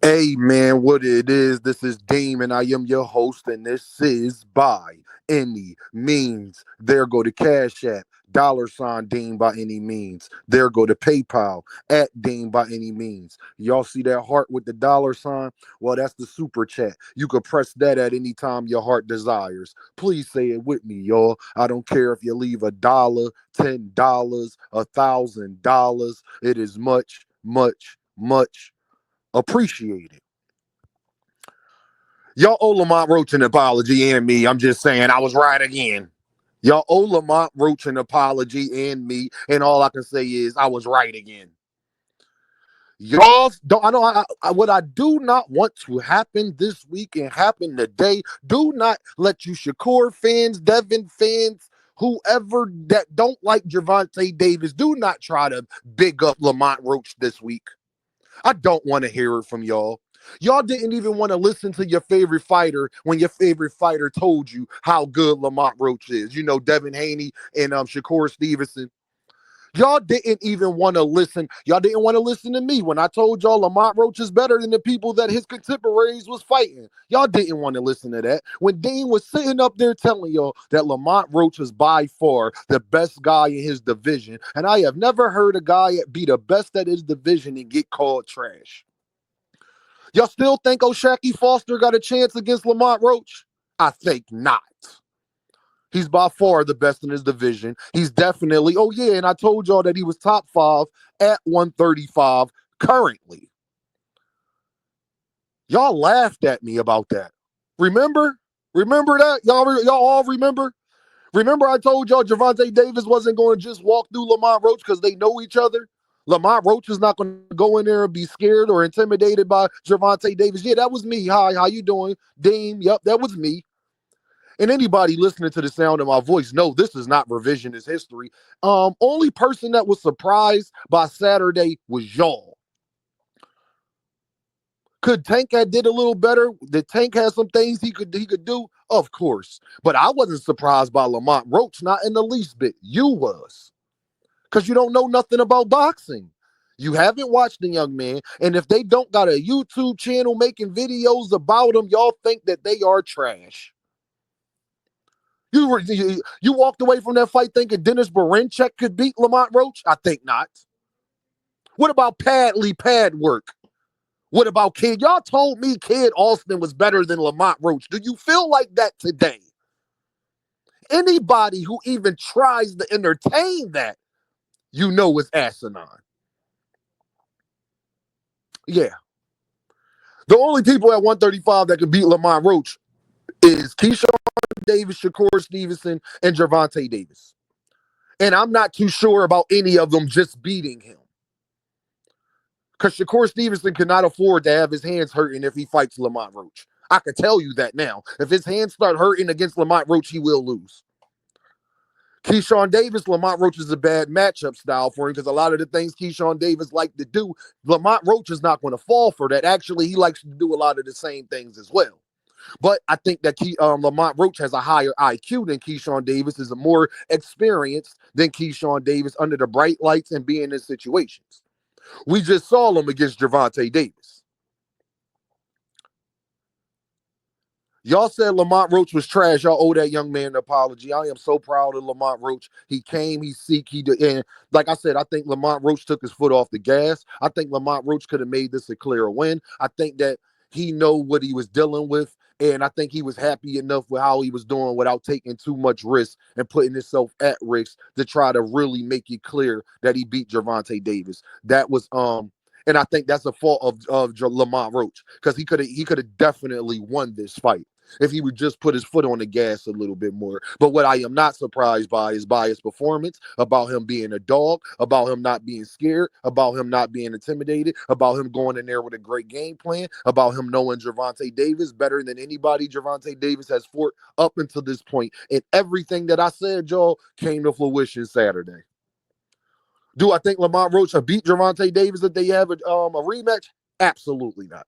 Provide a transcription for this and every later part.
Hey man, what it is? This is Deem, and I am your host, and this is By Any Means. There go to Cash App, $ Deem by any means. There go to PayPal at Deem by any means. Y'all see that heart with the $? Well, that's the super chat. You could press that at any time your heart desires. Please say it with me, y'all. I don't care if you leave $1, $10, $1,000. It is much, much, much appreciated. Y'all owe Lamont Roach an apology and me. I'm just saying I was right again. Y'all owe Lamont Roach an apology and me, and all I can say is I was right again. Y'all don't. I know. What I do not want to happen this week and happen today. Do not let you Shakur fans, Devin fans, whoever that don't like Gervonta Davis, do not try to big up Lamont Roach this week. I don't want to hear it from y'all. Y'all didn't even want to listen to your favorite fighter when your favorite fighter told you how good Lamont Roach is. You know, Devinhaney and Shakur Stevenson. Y'all didn't even want to listen. Y'all didn't want to listen to me when I told y'all Lamont Roach is better than the people that his contemporaries was fighting. Y'all didn't want to listen to that. When Dean was sitting up there telling y'all that Lamont Roach is by far the best guy in his division, and I have never heard a guy be the best at his division and get called trash. Y'all still think O'Shaquie Foster got a chance against Lamont Roach? I think not. He's by far the best in his division. He's definitely, oh yeah, and I told y'all that he was top 5 at 135 currently. Y'all laughed at me about that. Remember? Remember that? Y'all all remember? Remember I told y'all Gervonta Davis wasn't going to just walk through Lamont Roach because they know each other? Lamont Roach is not going to go in there and be scared or intimidated by Gervonta Davis. Yeah, that was me. Hi, how you doing? Dean, yep, that was me. And anybody listening to the sound of my voice know this is not revisionist history. Only person that was surprised by Saturday was Yall. Could Tank have did a little better? Did Tank have some things he could do? Of course. But I wasn't surprised by Lamont Roach, not in the least bit. You was. Because you don't know nothing about boxing. You haven't watched the young man. And if they don't got a YouTube channel making videos about him, y'all think that they are trash. You walked away from that fight thinking Dennis Berinchek could beat Lamont Roach? I think not. What about pad work? What about Kid? Y'all told me Kid Austin was better than Lamont Roach. Do you feel like that today? Anybody who even tries to entertain that, you know is asinine. Yeah. The only people at 135 that can beat Lamont Roach is Keyshawn Davis, Shakur Stevenson, and Gervonta Davis. And I'm not too sure about any of them just beating him. Because Shakur Stevenson cannot afford to have his hands hurting if he fights Lamont Roach. I can tell you that now. If his hands start hurting against Lamont Roach, he will lose. Keyshawn Davis, Lamont Roach is a bad matchup style for him because a lot of the things Keyshawn Davis like to do, Lamont Roach is not going to fall for that. Actually, he likes to do a lot of the same things as well. But I think that Lamont Roach has a higher IQ than Keyshawn Davis, is a more experienced than Keyshawn Davis under the bright lights and being in situations. We just saw him against Gervonta Davis. Y'all said Lamont Roach was trash. Y'all owe that young man an apology. I am so proud of Lamont Roach. He came, he seek, he did. And like I said, I think Lamont Roach took his foot off the gas. I think Lamont Roach could have made this a clear win. I think that he know what he was dealing with. And I think he was happy enough with how he was doing without taking too much risk and putting himself at risk to try to really make it clear that he beat Gervonta Davis. That was and I think that's a fault of Lamont Roach because he could have definitely won this fight if he would just put his foot on the gas a little bit more. But what I am not surprised by is by his performance, about him being a dog, about him not being scared, about him not being intimidated, about him going in there with a great game plan, about him knowing Gervonta Davis better than anybody Gervonta Davis has fought up until this point. And everything that I said, y'all, came to fruition Saturday. Do I think Lamont Roach will beat Gervonta Davis if they have a rematch? Absolutely not.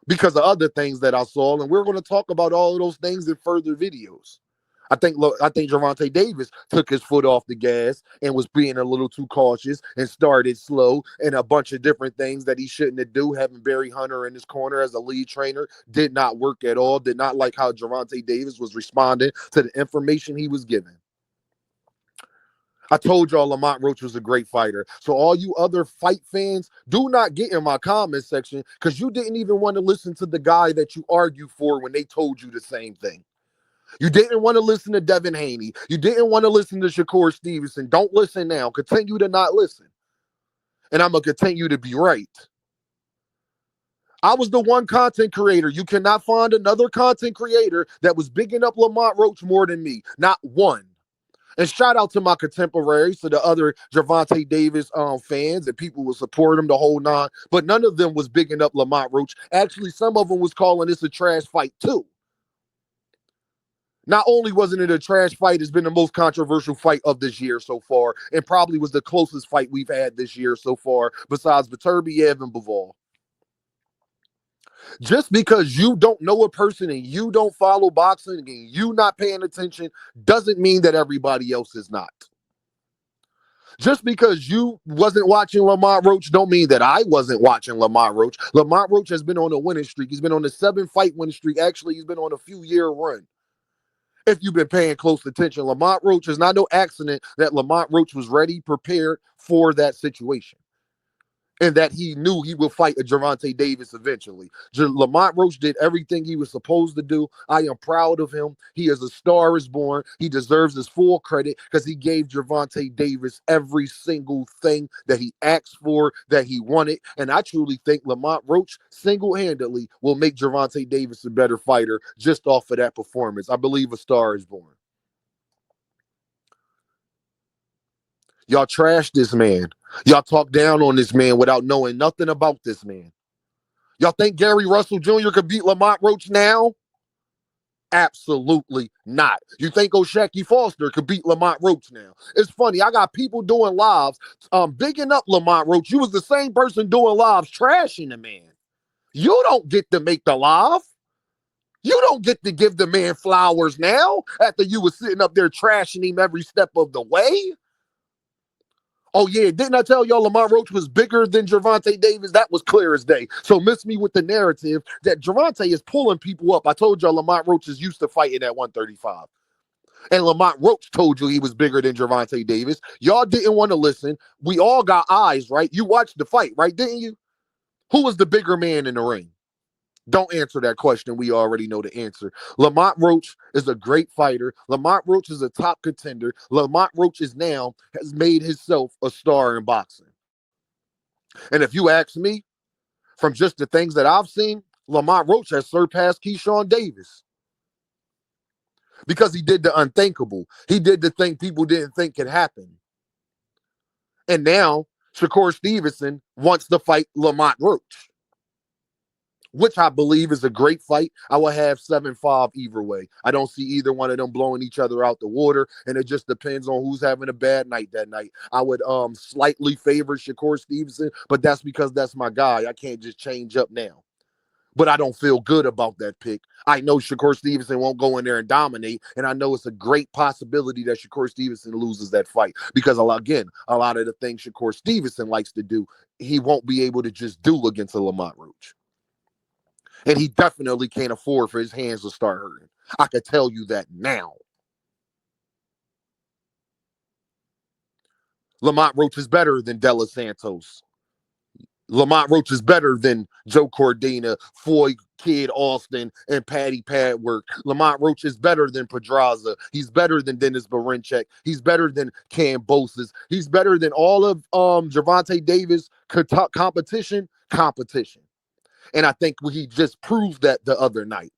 Because of other things that I saw, and we're going to talk about all of those things in further videos. I think Gervonta Davis took his foot off the gas and was being a little too cautious and started slow and a bunch of different things that he shouldn't have do. Having Barry Hunter in his corner as a lead trainer did not work at all. Did not like how Gervonta Davis was responding to the information he was given. I told y'all Lamont Roach was a great fighter. So all you other fight fans, do not get in my comment section because you didn't even want to listen to the guy that you argued for when they told you the same thing. You didn't want to listen to Devin Haney. You didn't want to listen to Shakur Stevenson. Don't listen now. Continue to not listen. And I'm going to continue to be right. I was the one content creator. You cannot find another content creator that was bigging up Lamont Roach more than me. Not one. And shout out to my contemporaries, to the other Gervonta Davis fans and people who support him the whole nine. But none of them was bigging up Lamont Roach. Actually, some of them was calling this a trash fight too. Not only wasn't it a trash fight, it's been the most controversial fight of this year so far, and probably was the closest fight we've had this year so far, besides Beterbiev and Bivol. Just because you don't know a person and you don't follow boxing and you not paying attention doesn't mean that everybody else is not. Just because you wasn't watching Lamont Roach don't mean that I wasn't watching Lamont Roach. Lamont Roach has been on a winning streak. He's been on a 7-fight winning streak. Actually, he's been on a few-year run. If you've been paying close attention, Lamont Roach is not no accident that Lamont Roach was ready, prepared for that situation. And that he knew he would fight a Gervonta Davis eventually. Lamont Roach did everything he was supposed to do. I am proud of him. He is a star is born. He deserves his full credit because he gave Gervonta Davis every single thing that he asked for, that he wanted. And I truly think Lamont Roach single-handedly will make Gervonta Davis a better fighter just off of that performance. I believe a star is born. Y'all trash this man. Y'all talk down on this man without knowing nothing about this man. Y'all think Gary Russell Jr. could beat Lamont Roach now? Absolutely not. You think O'Shaquie Foster could beat Lamont Roach now? It's funny. I got people doing lives bigging up Lamont Roach. You was the same person doing lives trashing the man. You don't get to make the live. You don't get to give the man flowers now after you was sitting up there trashing him every step of the way. Oh, yeah, didn't I tell y'all Lamont Roach was bigger than Gervonta Davis? That was clear as day. So miss me with the narrative that Gervonta is pulling people up. I told y'all Lamont Roach is used to fighting at 135. And Lamont Roach told you he was bigger than Gervonta Davis. Y'all didn't want to listen. We all got eyes, right? You watched the fight, right? Didn't you? Who was the bigger man in the ring? Don't answer that question. We already know the answer. Lamont Roach is a great fighter. Lamont Roach is a top contender. Lamont Roach has made himself a star in boxing. And if you ask me, from just the things that I've seen, Lamont Roach has surpassed Keyshawn Davis. Because he did the unthinkable. He did the thing people didn't think could happen. And now, Shakur Stevenson wants to fight Lamont Roach, which I believe is a great fight. I will have 7-5 either way. I don't see either one of them blowing each other out the water, and it just depends on who's having a bad night that night. I would slightly favor Shakur Stevenson, but that's because that's my guy. I can't just change up now. But I don't feel good about that pick. I know Shakur Stevenson won't go in there and dominate, and I know it's a great possibility that Shakur Stevenson loses that fight because, again, a lot of the things Shakur Stevenson likes to do, he won't be able to just do against a Lamont Roach. And he definitely can't afford for his hands to start hurting. I can tell you that now. Lamont Roach is better than De Los Santos. Lamont Roach is better than Joe Cordina, Foy, Kid Austin, and Patty Padwork. Lamont Roach is better than Pedraza. He's better than Dennis Barinchek. He's better than Kambosos. He's better than all of Gervonta Davis competition. And I think he just proved that the other night.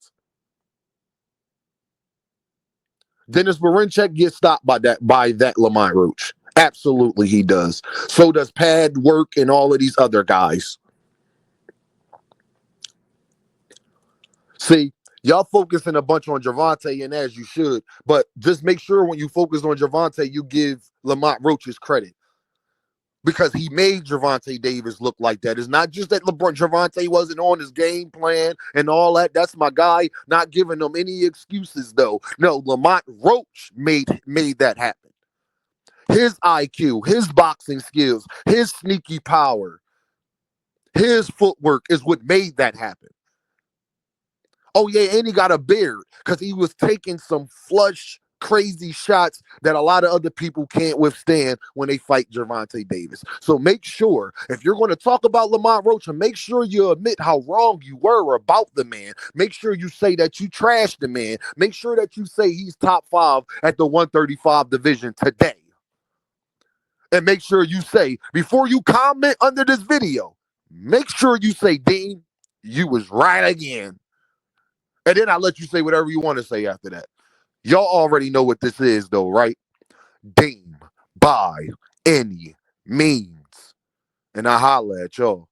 Dennis Barinchek gets stopped by that Lamont Roach. Absolutely he does. So does Pad Work and all of these other guys. See, y'all focusing a bunch on Gervonta, and as you should, but just make sure when you focus on Gervonta, you give Lamont Roach his credit. because he made Gervonta Davis look like that. It's not just that Gervonta wasn't on his game plan and all that. That's my guy. Not giving him any excuses though. No, Lamont Roach made that happen. His IQ, his boxing skills, his sneaky power, his footwork is what made that happen. Oh yeah, and he got a beard because he was taking some flush, crazy shots that a lot of other people can't withstand when they fight Gervonta Davis. So make sure, if you're going to talk about Lamont Roach, make sure you admit how wrong you were about the man. Make sure you say that you trashed the man. Make sure that you say he's top 5 at the 135 division today. And make sure you say, before you comment under this video, make sure you say, Dean, you was right again. And then I'll let you say whatever you want to say after that. Y'all already know what this is, though, right? Deem by any means. And I holla at y'all.